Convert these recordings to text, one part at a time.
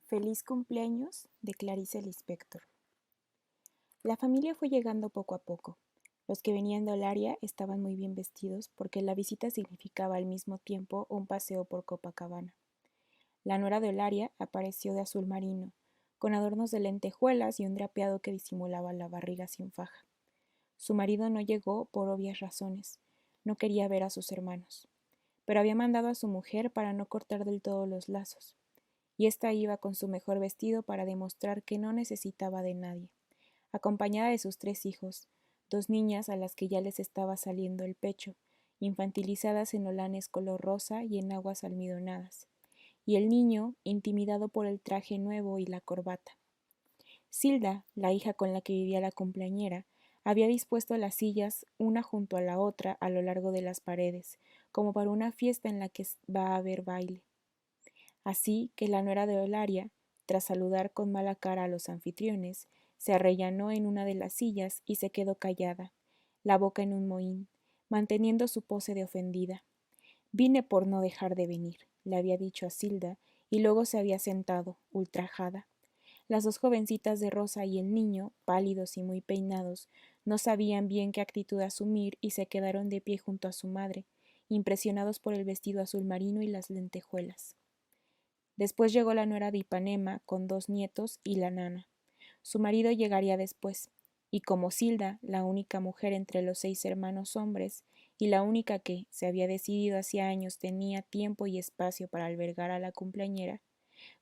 Feliz cumpleaños de Clarice Lispector. La familia fue llegando poco a poco. Los que venían de Olaria estaban muy bien vestidos porque la visita significaba al mismo tiempo un paseo por Copacabana. La nuera de Olaria apareció de azul marino, con adornos de lentejuelas y un drapeado que disimulaba la barriga sin faja. Su marido no llegó por obvias razones. No quería ver a sus hermanos. Pero había mandado a su mujer para no cortar del todo los lazos. Y ésta iba con su mejor vestido para demostrar que no necesitaba de nadie, acompañada de sus 3 hijos, 2 niñas a las que ya les estaba saliendo el pecho, infantilizadas en holanes color rosa y en aguas almidonadas, y el niño intimidado por el traje nuevo y la corbata. Silda, la hija con la que vivía la cumpleañera, había dispuesto las sillas una junto a la otra a lo largo de las paredes, como para una fiesta en la que va a haber baile. Así que la nuera de Olaria, tras saludar con mala cara a los anfitriones, se arrellanó en una de las sillas y se quedó callada, la boca en un mohín, manteniendo su pose de ofendida. Vine por no dejar de venir, le había dicho a Silda, y luego se había sentado, ultrajada. Las 2 jovencitas de Rosa y el niño, pálidos y muy peinados, no sabían bien qué actitud asumir y se quedaron de pie junto a su madre, impresionados por el vestido azul marino y las lentejuelas. Después llegó la nuera de Ipanema con 2 nietos y la nana. Su marido llegaría después, y como Silda, la única mujer entre los 6 hermanos hombres, y la única que, se había decidido hacía años, tenía tiempo y espacio para albergar a la cumpleañera,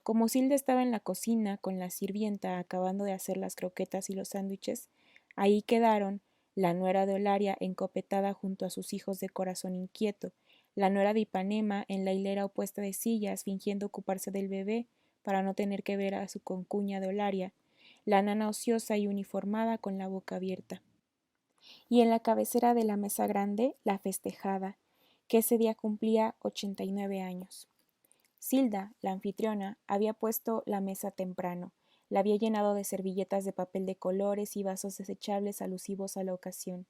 como Silda estaba en la cocina con la sirvienta acabando de hacer las croquetas y los sándwiches, ahí quedaron la nuera de Olaria encopetada junto a sus hijos de corazón inquieto, la nuera de Ipanema en la hilera opuesta de sillas fingiendo ocuparse del bebé para no tener que ver a su concuña de Olaria, la nana ociosa y uniformada con la boca abierta. Y en la cabecera de la mesa grande, la festejada, que ese día cumplía 89 años. Silda, la anfitriona, había puesto la mesa temprano, la había llenado de servilletas de papel de colores y vasos desechables alusivos a la ocasión.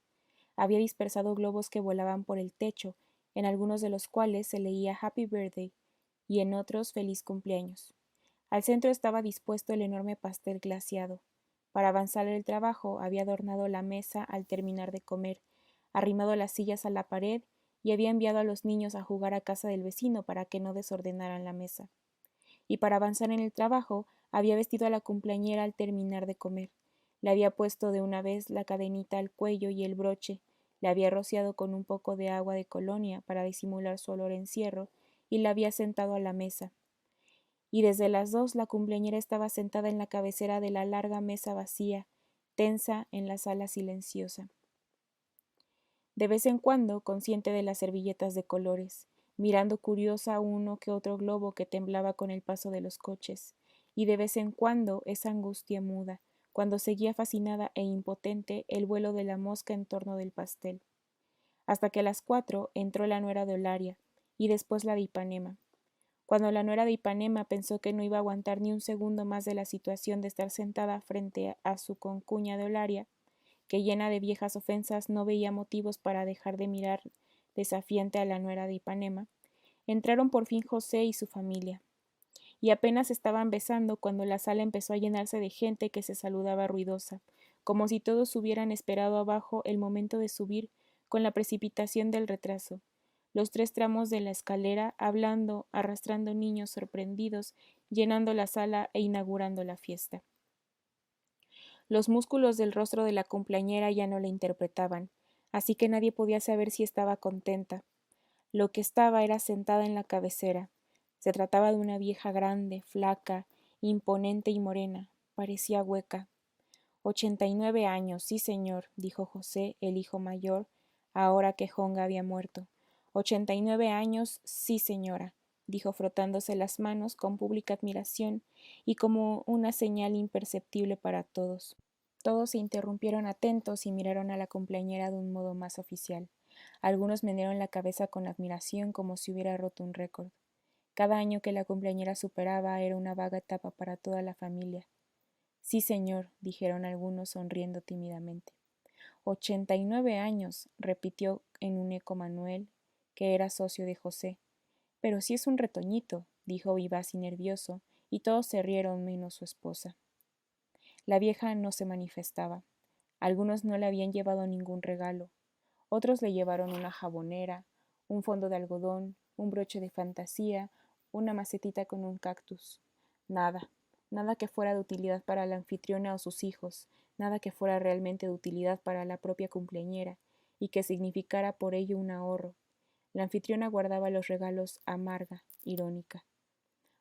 Había dispersado globos que volaban por el techo, en algunos de los cuales se leía Happy Birthday y en otros Feliz cumpleaños. Al centro estaba dispuesto el enorme pastel glaciado. Para avanzar el trabajo había adornado la mesa al terminar de comer, arrimado las sillas a la pared y había enviado a los niños a jugar a casa del vecino para que no desordenaran la mesa. Y para avanzar en el trabajo había vestido a la cumpleañera al terminar de comer. Le había puesto de una vez la cadenita al cuello y el broche, le había rociado con un poco de agua de colonia para disimular su olor a encierro y la había sentado a la mesa. Y desde las 2 la cumpleañera estaba sentada en la cabecera de la larga mesa vacía, tensa en la sala silenciosa. De vez en cuando, consciente de las servilletas de colores, mirando curiosa uno que otro globo que temblaba con el paso de los coches, y de vez en cuando esa angustia muda, cuando seguía fascinada e impotente el vuelo de la mosca en torno del pastel. Hasta que a las 4 entró la nuera de Olaria, y después la de Ipanema. Cuando la nuera de Ipanema pensó que no iba a aguantar ni un segundo más de la situación de estar sentada frente a su concuña de Olaria, que llena de viejas ofensas no veía motivos para dejar de mirar desafiante a la nuera de Ipanema, entraron por fin José y su familia, y apenas estaban besando cuando la sala empezó a llenarse de gente que se saludaba ruidosa, como si todos hubieran esperado abajo el momento de subir con la precipitación del retraso. Los 3 tramos de la escalera, hablando, arrastrando niños sorprendidos, llenando la sala e inaugurando la fiesta. Los músculos del rostro de la cumpleañera ya no la interpretaban, así que nadie podía saber si estaba contenta. Lo que estaba era sentada en la cabecera. Se trataba de una vieja grande, flaca, imponente y morena. Parecía hueca. 89 años, sí señor, dijo José, el hijo mayor, ahora que Jonga había muerto. 89 años, sí señora, dijo frotándose las manos con pública admiración y como una señal imperceptible para todos. Todos se interrumpieron atentos y miraron a la cumpleañera de un modo más oficial. Algunos menearon la cabeza con admiración como si hubiera roto un récord. Cada año que la cumpleañera superaba era una vaga etapa para toda la familia. Sí, señor, dijeron algunos sonriendo tímidamente. 89 años, repitió en un eco Manuel, que era socio de José. Pero sí es un retoñito, dijo vivaz y nervioso, y todos se rieron menos su esposa. La vieja no se manifestaba. Algunos no le habían llevado ningún regalo. Otros le llevaron una jabonera, un fondo de algodón, un broche de fantasía, una macetita con un cactus. Nada, nada que fuera de utilidad para la anfitriona o sus hijos, nada que fuera realmente de utilidad para la propia cumpleañera, y que significara por ello un ahorro. La anfitriona guardaba los regalos amarga, irónica.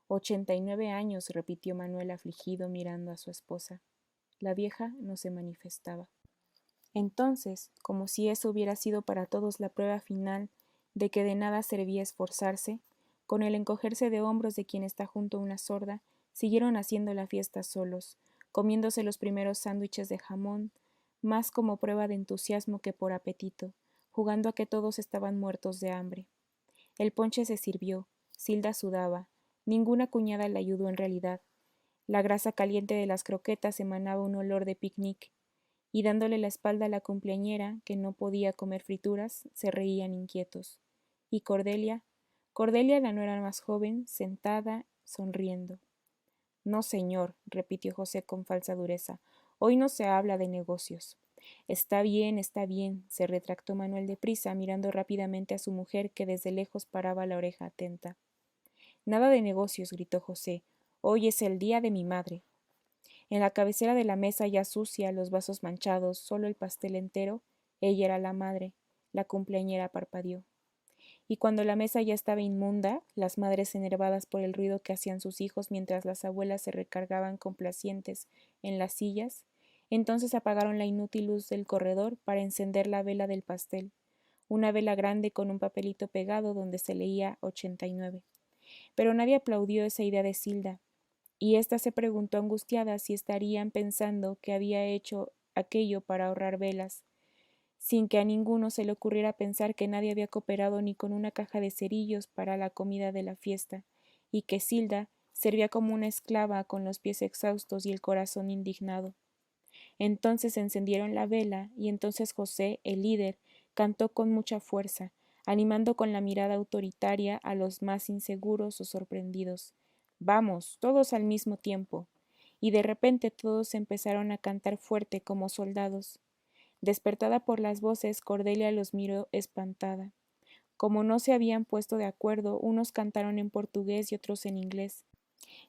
89 años, repitió Manuel afligido mirando a su esposa. La vieja no se manifestaba. Entonces, como si eso hubiera sido para todos la prueba final de que de nada servía esforzarse, con el encogerse de hombros de quien está junto a una sorda, siguieron haciendo la fiesta solos, comiéndose los primeros sándwiches de jamón, más como prueba de entusiasmo que por apetito, jugando a que todos estaban muertos de hambre. El ponche se sirvió, Silda sudaba, ninguna cuñada le ayudó en realidad. La grasa caliente de las croquetas emanaba un olor de picnic, y dándole la espalda a la cumpleañera, que no podía comer frituras, se reían inquietos. Y Cordelia la nuera más joven, sentada, sonriendo. No, señor, repitió José con falsa dureza, hoy no se habla de negocios. Está bien, se retractó Manuel deprisa, mirando rápidamente a su mujer, que desde lejos paraba la oreja atenta. Nada de negocios, gritó José, hoy es el día de mi madre. En la cabecera de la mesa ya sucia, los vasos manchados, solo el pastel entero, ella era la madre, la cumpleañera parpadeó. Y cuando la mesa ya estaba inmunda, las madres enervadas por el ruido que hacían sus hijos mientras las abuelas se recargaban complacientes en las sillas, entonces apagaron la inútil luz del corredor para encender la vela del pastel, una vela grande con un papelito pegado donde se leía 89. Pero nadie aplaudió esa idea de Silda, y ésta se preguntó angustiada si estarían pensando que había hecho aquello para ahorrar velas, sin que a ninguno se le ocurriera pensar que nadie había cooperado ni con una caja de cerillos para la comida de la fiesta, y que Silda servía como una esclava con los pies exhaustos y el corazón indignado. Entonces encendieron la vela, y entonces José, el líder, cantó con mucha fuerza, animando con la mirada autoritaria a los más inseguros o sorprendidos. Vamos, todos al mismo tiempo. Y de repente todos empezaron a cantar fuerte como soldados. Despertada por las voces, Cordelia los miró espantada. Como no se habían puesto de acuerdo, unos cantaron en portugués y otros en inglés.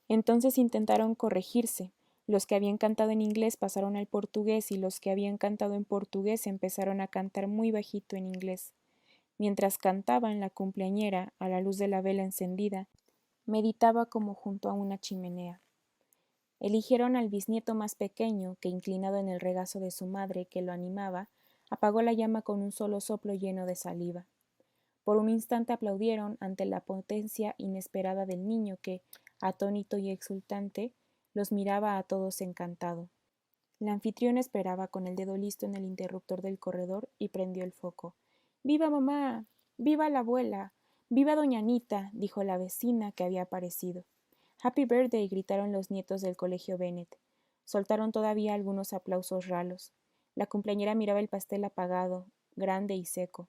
Entonces intentaron corregirse. Los que habían cantado en inglés pasaron al portugués y los que habían cantado en portugués empezaron a cantar muy bajito en inglés. Mientras cantaban, la cumpleañera, a la luz de la vela encendida, meditaba como junto a una chimenea. Eligieron al bisnieto más pequeño, que inclinado en el regazo de su madre, que lo animaba, apagó la llama con un solo soplo lleno de saliva. Por un instante aplaudieron ante la potencia inesperada del niño que, atónito y exultante, los miraba a todos encantado. La anfitriona esperaba con el dedo listo en el interruptor del corredor y prendió el foco. ¡Viva mamá! ¡Viva la abuela! ¡Viva doña Anita! Dijo la vecina que había aparecido. Happy birthday, gritaron los nietos del colegio Bennett. Soltaron todavía algunos aplausos ralos. La cumpleañera miraba el pastel apagado, grande y seco.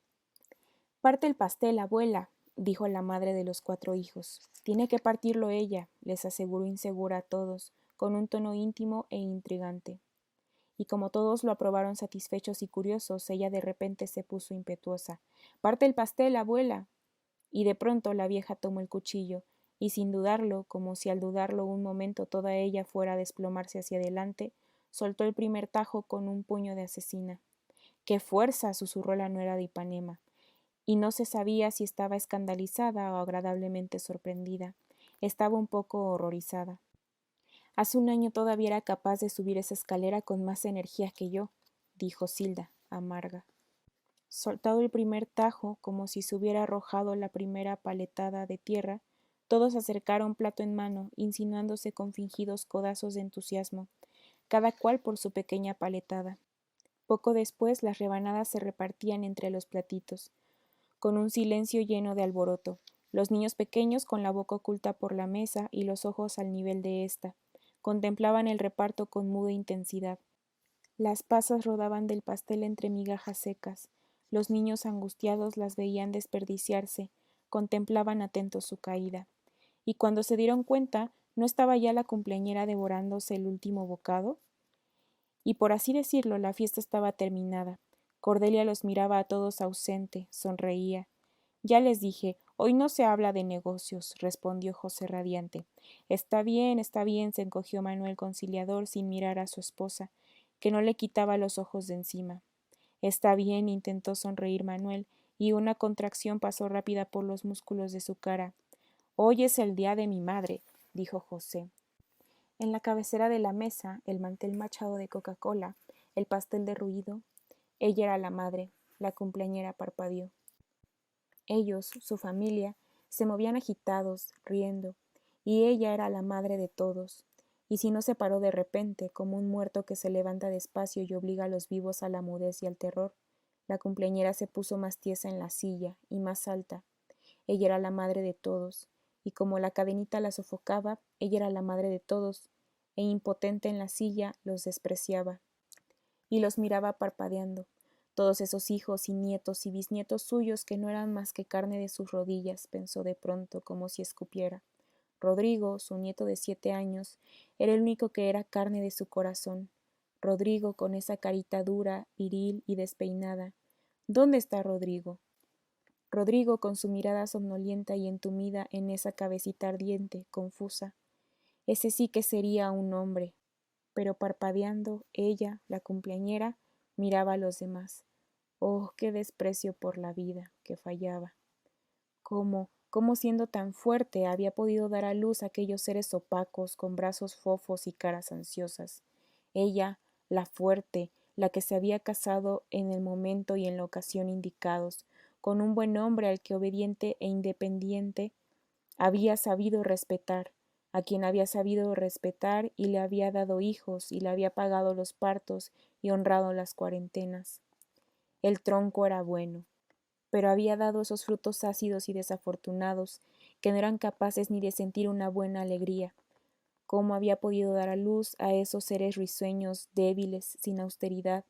Parte el pastel, abuela, dijo la madre de los 4 hijos. Tiene que partirlo ella, les aseguró insegura a todos, con un tono íntimo e intrigante. Y como todos lo aprobaron satisfechos y curiosos, ella de repente se puso impetuosa. Parte el pastel, abuela. Y de pronto la vieja tomó el cuchillo, y sin dudarlo, como si al dudarlo un momento toda ella fuera a desplomarse hacia adelante, soltó el primer tajo con un puño de asesina. ¡Qué fuerza! Susurró la nuera de Ipanema, y no se sabía si estaba escandalizada o agradablemente sorprendida. Estaba un poco horrorizada. Hace un año todavía era capaz de subir esa escalera con más energía que yo, dijo Silda, amarga. Soltado el primer tajo, como si se hubiera arrojado la primera paletada de tierra, todos acercaron plato en mano, insinuándose con fingidos codazos de entusiasmo, cada cual por su pequeña paletada. Poco después las rebanadas se repartían entre los platitos, con un silencio lleno de alboroto, los niños pequeños con la boca oculta por la mesa y los ojos al nivel de ésta, contemplaban el reparto con muda intensidad. Las pasas rodaban del pastel entre migajas secas. Los niños angustiados las veían desperdiciarse, contemplaban atentos su caída. Y cuando se dieron cuenta, ¿No estaba ya la cumpleañera devorándose el último bocado? Y por así decirlo, la fiesta estaba terminada. Cordelia los miraba a todos ausente, sonreía. Ya les dije, hoy no se habla de negocios, respondió José radiante. Está bien, se encogió Manuel conciliador sin mirar a su esposa, que no le quitaba los ojos de encima. Está bien, intentó sonreír Manuel, y una contracción pasó rápida por los músculos de su cara. Hoy es el día de mi madre, dijo José. En la cabecera de la mesa, el mantel machado de Coca-Cola, el pastel derruido. Ella era la madre, la cumpleañera parpadeó. Ellos, su familia, se movían agitados, riendo, y ella era la madre de todos. Y si no se paró de repente, como un muerto que se levanta despacio y obliga a los vivos a la mudez y al terror, la cumpleañera se puso más tiesa en la silla y más alta. Ella era la madre de todos, y como la cadenita la sofocaba, ella era la madre de todos, e impotente en la silla los despreciaba. Y los miraba parpadeando, todos esos hijos y nietos y bisnietos suyos que no eran más que carne de sus rodillas, pensó de pronto, como si escupiera. Rodrigo, su nieto de 7 años, era el único que era carne de su corazón. Rodrigo, con esa carita dura, viril y despeinada. ¿Dónde está Rodrigo? Rodrigo, con su mirada somnolienta y entumida en esa cabecita ardiente, confusa. Ese sí que sería un hombre. Pero parpadeando, ella, la cumpleañera, miraba a los demás. Oh, qué desprecio por la vida, que fallaba. ¿Cómo siendo tan fuerte había podido dar a luz a aquellos seres opacos, con brazos fofos y caras ansiosas? Ella, la fuerte, la que se había casado en el momento y en la ocasión indicados, con un buen hombre al que obediente e independiente había sabido respetar, a quien había sabido respetar y le había dado hijos y le había pagado los partos y honrado las cuarentenas. El tronco era bueno, pero había dado esos frutos ácidos y desafortunados que no eran capaces ni de sentir una buena alegría. ¿Cómo había podido dar a luz a esos seres risueños, débiles, sin austeridad?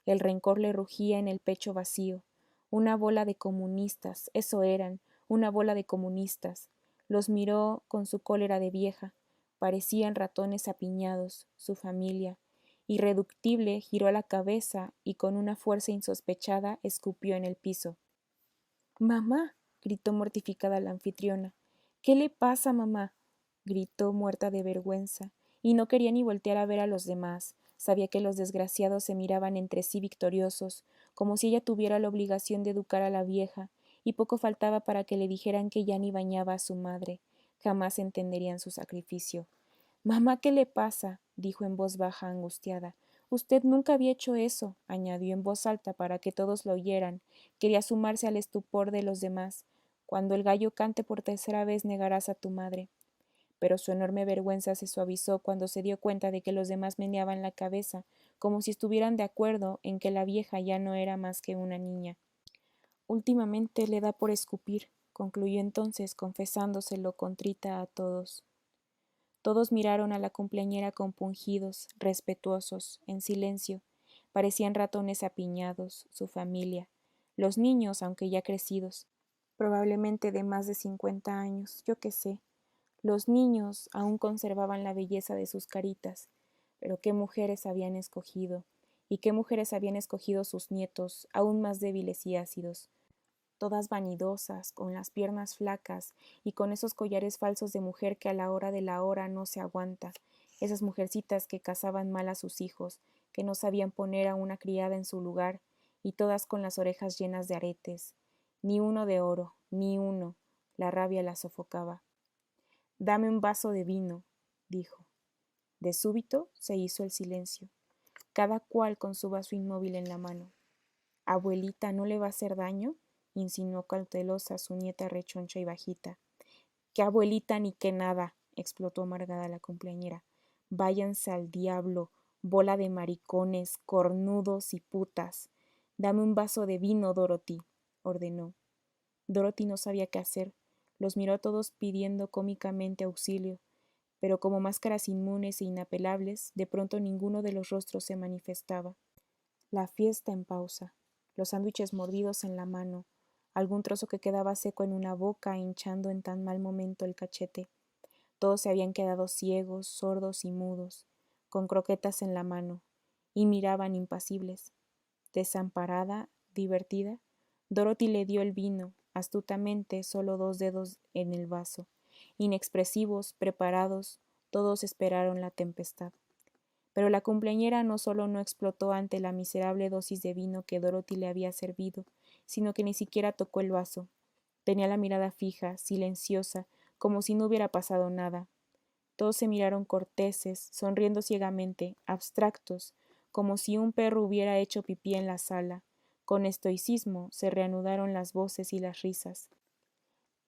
El rencor le rugía en el pecho vacío. Una bola de comunistas, eso eran, una bola de comunistas. Los miró con su cólera de vieja. Parecían ratones apiñados, su familia. Irreductible, giró la cabeza y con una fuerza insospechada escupió en el piso. Mamá, gritó mortificada la anfitriona. ¿Qué le pasa, mamá? Gritó muerta de vergüenza, y no quería ni voltear a ver a los demás. Sabía que los desgraciados se miraban entre sí victoriosos, como si ella tuviera la obligación de educar a la vieja, y poco faltaba para que le dijeran que ya ni bañaba a su madre. Jamás entenderían su sacrificio. Mamá, ¿qué le pasa? Dijo en voz baja, angustiada. Usted nunca había hecho eso, añadió en voz alta para que todos lo oyeran. Quería sumarse al estupor de los demás. Cuando el gallo cante por tercera vez negarás a tu madre. Pero su enorme vergüenza se suavizó cuando se dio cuenta de que los demás meneaban la cabeza, como si estuvieran de acuerdo en que la vieja ya no era más que una niña. Últimamente le da por escupir, concluyó entonces, confesándoselo contrita a todos. Todos miraron a la cumpleañera compungidos, respetuosos, en silencio. Parecían ratones apiñados, su familia. Los niños, aunque ya crecidos, probablemente de más de 50 años, yo qué sé. Los niños aún conservaban la belleza de sus caritas, pero qué mujeres habían escogido, y qué mujeres habían escogido sus nietos, aún más débiles y ácidos, todas vanidosas, con las piernas flacas y con esos collares falsos de mujer que a la hora de la hora no se aguanta, esas mujercitas que casaban mal a sus hijos, que no sabían poner a una criada en su lugar, y todas con las orejas llenas de aretes. Ni uno de oro, ni uno. La rabia la sofocaba. Dame un vaso de vino, dijo. De súbito se hizo el silencio, cada cual con su vaso inmóvil en la mano. Abuelita, ¿no le va a hacer daño? Insinuó cautelosa su nieta rechoncha y bajita. ¡Qué abuelita ni qué nada! Explotó amargada la cumpleañera. Váyanse al diablo, bola de maricones, cornudos y putas. Dame un vaso de vino, Dorothy, ordenó. Dorothy no sabía qué hacer. Los miró a todos pidiendo cómicamente auxilio, pero como máscaras inmunes e inapelables, de pronto ninguno de los rostros se manifestaba. La fiesta en pausa, los sándwiches mordidos en la mano, algún trozo que quedaba seco en una boca hinchando en tan mal momento el cachete. Todos se habían quedado ciegos, sordos y mudos, con croquetas en la mano, y miraban impasibles. Desamparada, divertida, Dorothy le dio el vino, astutamente solo 2 dedos en el vaso. Inexpresivos, preparados, todos esperaron la tempestad. Pero la cumpleañera no solo no explotó ante la miserable dosis de vino que Dorothy le había servido, sino que ni siquiera tocó el vaso. Tenía la mirada fija, silenciosa, como si no hubiera pasado nada. Todos se miraron corteses, sonriendo ciegamente, abstractos, como si un perro hubiera hecho pipí en la sala. Con estoicismo se reanudaron las voces y las risas.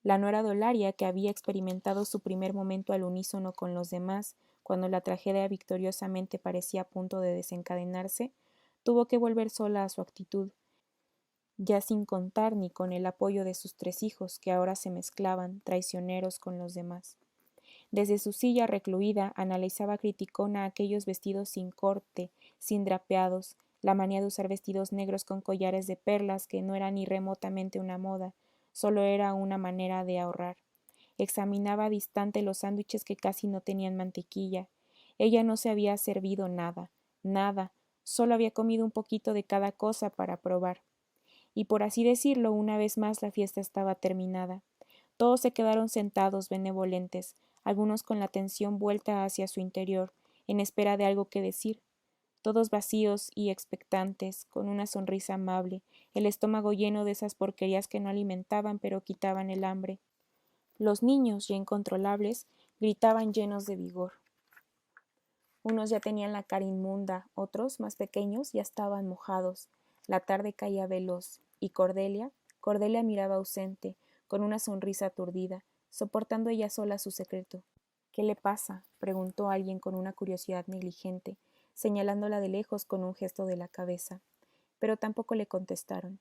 La nuera Dolaria, que había experimentado su primer momento al unísono con los demás, cuando la tragedia victoriosamente parecía a punto de desencadenarse, tuvo que volver sola a su actitud, ya sin contar ni con el apoyo de sus 3 hijos, que ahora se mezclaban, traicioneros, con los demás. Desde su silla recluida analizaba criticona aquellos vestidos sin corte, sin drapeados, la manía de usar vestidos negros con collares de perlas que no era ni remotamente una moda, solo era una manera de ahorrar. Examinaba distante los sándwiches que casi no tenían mantequilla. Ella no se había servido nada, nada, solo había comido un poquito de cada cosa para probar. Y por así decirlo, una vez más la fiesta estaba terminada. Todos se quedaron sentados, benevolentes, algunos con la atención vuelta hacia su interior, en espera de algo que decir, todos vacíos y expectantes, con una sonrisa amable, el estómago lleno de esas porquerías que no alimentaban pero quitaban el hambre. Los niños, ya incontrolables, gritaban llenos de vigor. Unos ya tenían la cara inmunda, otros, más pequeños, ya estaban mojados. La tarde caía veloz, y Cordelia miraba ausente, con una sonrisa aturdida, soportando ella sola su secreto. ¿Qué le pasa?, preguntó alguien con una curiosidad negligente, señalándola de lejos con un gesto de la cabeza. Pero tampoco le contestaron.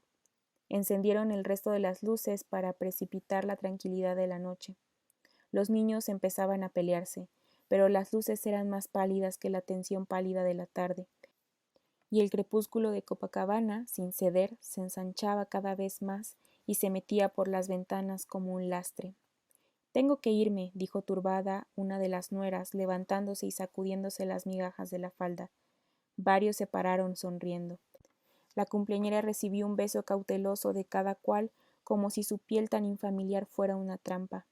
Encendieron el resto de las luces para precipitar la tranquilidad de la noche. Los niños empezaban a pelearse, pero las luces eran más pálidas que la tensión pálida de la tarde, y el crepúsculo de Copacabana, sin ceder, se ensanchaba cada vez más y se metía por las ventanas como un lastre. Tengo que irme, dijo turbada una de las nueras, levantándose y sacudiéndose las migajas de la falda. Varios se pararon sonriendo. La cumpleañera recibió un beso cauteloso de cada cual, como si su piel tan infamiliar fuera una trampa,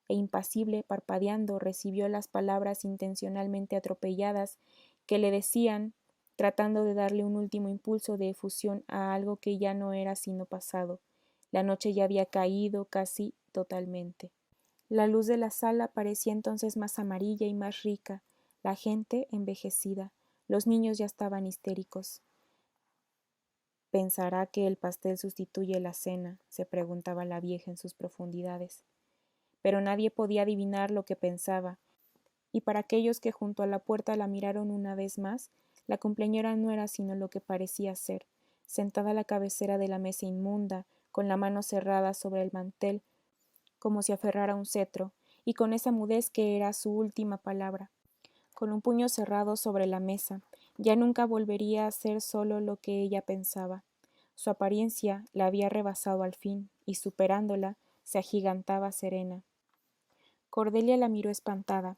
e impasible, parpadeando, recibió las palabras intencionalmente atropelladas que le decían, tratando de darle un último impulso de efusión a algo que ya no era sino pasado. La noche ya había caído casi totalmente. La luz de la sala parecía entonces más amarilla y más rica, la gente envejecida, los niños ya estaban histéricos. ¿Pensará que el pastel sustituye la cena?, se preguntaba la vieja en sus profundidades. Pero nadie podía adivinar lo que pensaba, y para aquellos que junto a la puerta la miraron una vez más, la cumpleañera no era sino lo que parecía ser, sentada a la cabecera de la mesa inmunda, con la mano cerrada sobre el mantel, como si aferrara un cetro, y con esa mudez que era su última palabra, con un puño cerrado sobre la mesa. Ya nunca volvería a ser solo lo que ella pensaba. Su apariencia la había rebasado al fin, y superándola, se agigantaba serena. Cordelia la miró espantada.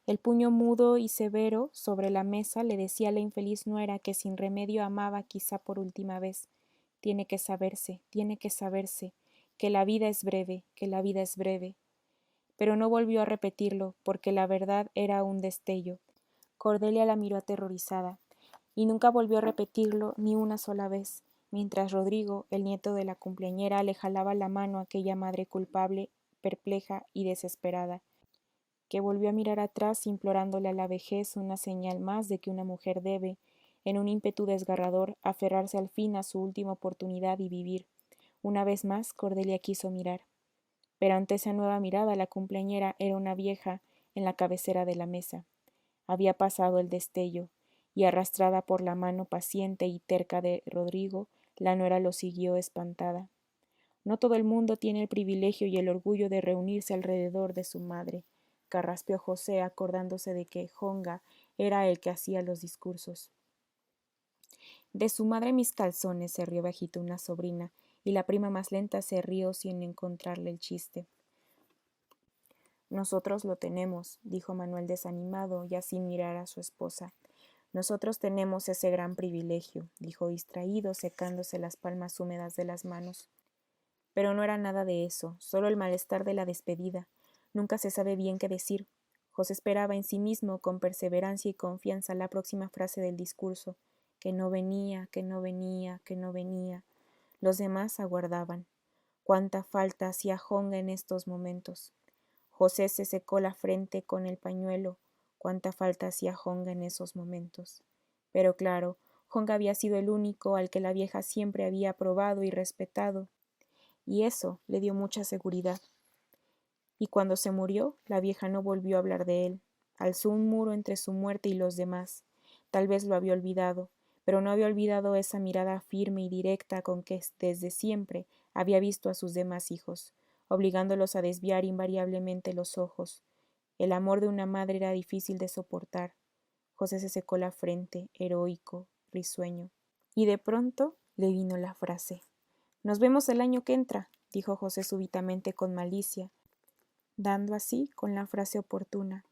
El puño mudo y severo sobre la mesa le decía a la infeliz nuera que sin remedio amaba quizá por última vez. Tiene que saberse, que la vida es breve, que la vida es breve. Pero no volvió a repetirlo, porque la verdad era un destello. Cordelia la miró aterrorizada, y nunca volvió a repetirlo ni una sola vez, mientras Rodrigo, el nieto de la cumpleañera, le jalaba la mano a aquella madre culpable, perpleja y desesperada, que volvió a mirar atrás implorándole a la vejez una señal más de que una mujer debe, en un ímpetu desgarrador, aferrarse al fin a su última oportunidad y vivir. Una vez más Cordelia quiso mirar. Pero ante esa nueva mirada la cumpleañera era una vieja en la cabecera de la mesa. Había pasado el destello, y arrastrada por la mano paciente y terca de Rodrigo, la nuera lo siguió espantada. No todo el mundo tiene el privilegio y el orgullo de reunirse alrededor de su madre, carraspeó José, acordándose de que Jonga era el que hacía los discursos. De su madre mis calzones, se rió bajito una sobrina, y la prima más lenta se rió sin encontrarle el chiste. Nosotros lo tenemos, dijo Manuel desanimado, ya sin mirar a su esposa. Nosotros tenemos ese gran privilegio, dijo distraído, secándose las palmas húmedas de las manos. Pero no era nada de eso, solo el malestar de la despedida. Nunca se sabe bien qué decir. José esperaba en sí mismo con perseverancia y confianza la próxima frase del discurso, que no venía, que no venía, que no venía. Los demás aguardaban. Cuánta falta hacía Jonga en estos momentos. José se secó la frente con el pañuelo. Cuánta falta hacía Jonga en esos momentos. Pero claro, Jonga había sido el único al que la vieja siempre había aprobado y respetado, y eso le dio mucha seguridad. Y cuando se murió, la vieja no volvió a hablar de él. Alzó un muro entre su muerte y los demás. Tal vez lo había olvidado, pero no había olvidado esa mirada firme y directa con que desde siempre había visto a sus demás hijos, obligándolos a desviar invariablemente los ojos. El amor de una madre era difícil de soportar. José se secó la frente, heroico, risueño. Y de pronto le vino la frase. Nos vemos el año que entra, dijo José súbitamente con malicia, dando así con la frase oportuna,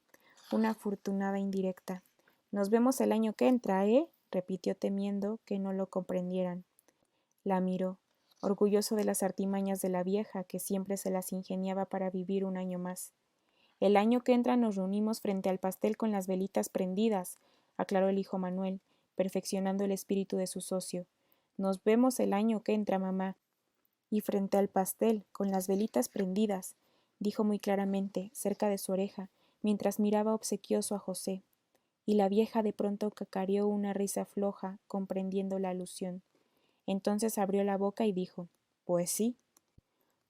una afortunada indirecta. Nos vemos el año que entra, ¿eh? Repitió temiendo que no lo comprendieran. La miró, orgulloso de las artimañas de la vieja, que siempre se las ingeniaba para vivir un año más. El año que entra nos reunimos frente al pastel con las velitas prendidas, aclaró el hijo Manuel, perfeccionando el espíritu de su socio. Nos vemos el año que entra, mamá. Y frente al pastel, con las velitas prendidas, dijo muy claramente, cerca de su oreja, mientras miraba obsequioso a José. Y la vieja de pronto cacareó una risa floja, comprendiendo la alusión. Entonces abrió la boca y dijo, pues sí.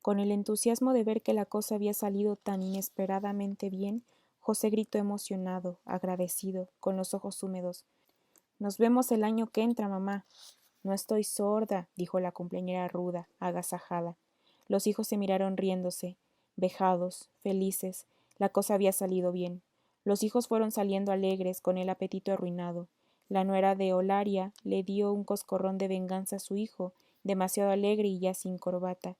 Con el entusiasmo de ver que la cosa había salido tan inesperadamente bien, José gritó emocionado, agradecido, con los ojos húmedos. Nos vemos el año que entra, mamá. No estoy sorda, dijo la cumpleañera ruda, agasajada. Los hijos se miraron riéndose, vejados, felices. La cosa había salido bien. Los hijos fueron saliendo alegres, con el apetito arruinado. La nuera de Olaria le dio un coscorrón de venganza a su hijo, demasiado alegre y ya sin corbata.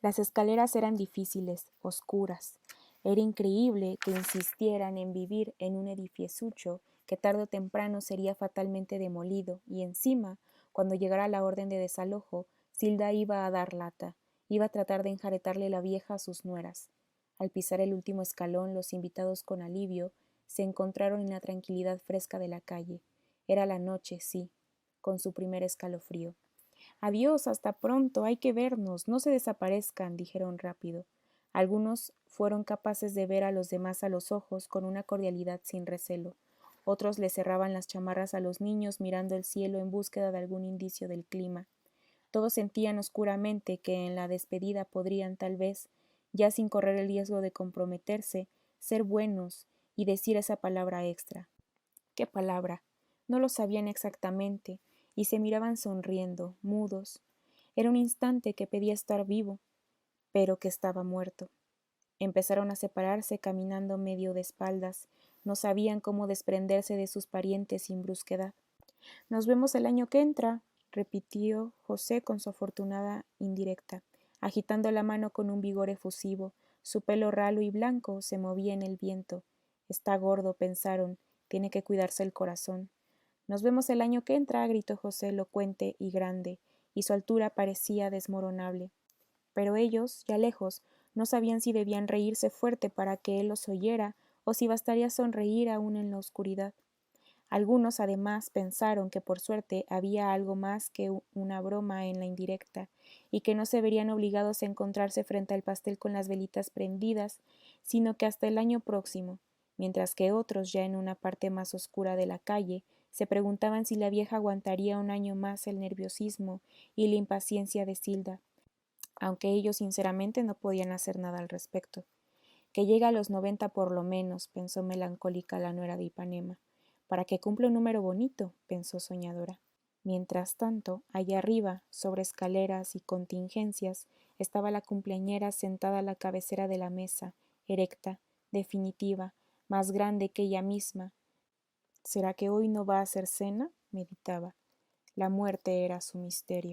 Las escaleras eran difíciles, oscuras. Era increíble que insistieran en vivir en un edifiezucho que tarde o temprano sería fatalmente demolido, y encima, cuando llegara la orden de desalojo, Silda iba a dar lata, iba a tratar de enjaretarle la vieja a sus nueras. Al pisar el último escalón, los invitados con alivio se encontraron en la tranquilidad fresca de la calle. Era la noche, sí, con su primer escalofrío. Adiós, hasta pronto, hay que vernos, no se desaparezcan, dijeron rápido. Algunos fueron capaces de ver a los demás a los ojos con una cordialidad sin recelo. Otros le cerraban las chamarras a los niños mirando el cielo en búsqueda de algún indicio del clima. Todos sentían oscuramente que en la despedida podrían tal vez, ya sin correr el riesgo de comprometerse, ser buenos y decir esa palabra extra. ¿Qué palabra? No lo sabían exactamente, y se miraban sonriendo, mudos. Era un instante que pedía estar vivo, pero que estaba muerto. Empezaron a separarse caminando medio de espaldas. No sabían cómo desprenderse de sus parientes sin brusquedad. Nos vemos el año que entra, repitió José con su afortunada indirecta, agitando la mano con un vigor efusivo. Su pelo ralo y blanco se movía en el viento. Está gordo, pensaron, tiene que cuidarse el corazón. Nos vemos el año que entra, gritó José elocuente y grande, y su altura parecía desmoronable. Pero ellos, ya lejos, no sabían si debían reírse fuerte para que él los oyera o si bastaría sonreír aún en la oscuridad. Algunos, además, pensaron que por suerte había algo más que una broma en la indirecta, y que no se verían obligados a encontrarse frente al pastel con las velitas prendidas, sino que hasta el año próximo, mientras que otros, ya en una parte más oscura de la calle, se preguntaban si la vieja aguantaría un año más el nerviosismo y la impaciencia de Silda, aunque ellos sinceramente no podían hacer nada al respecto. Que llegue a los 90 por lo menos, pensó melancólica la nuera de Ipanema. Para que cumpla un número bonito, pensó soñadora. Mientras tanto, allá arriba, sobre escaleras y contingencias, estaba la cumpleañera sentada a la cabecera de la mesa, erecta, definitiva, más grande que ella misma. ¿Será que hoy no va a hacer cena? Meditaba. La muerte era su misterio.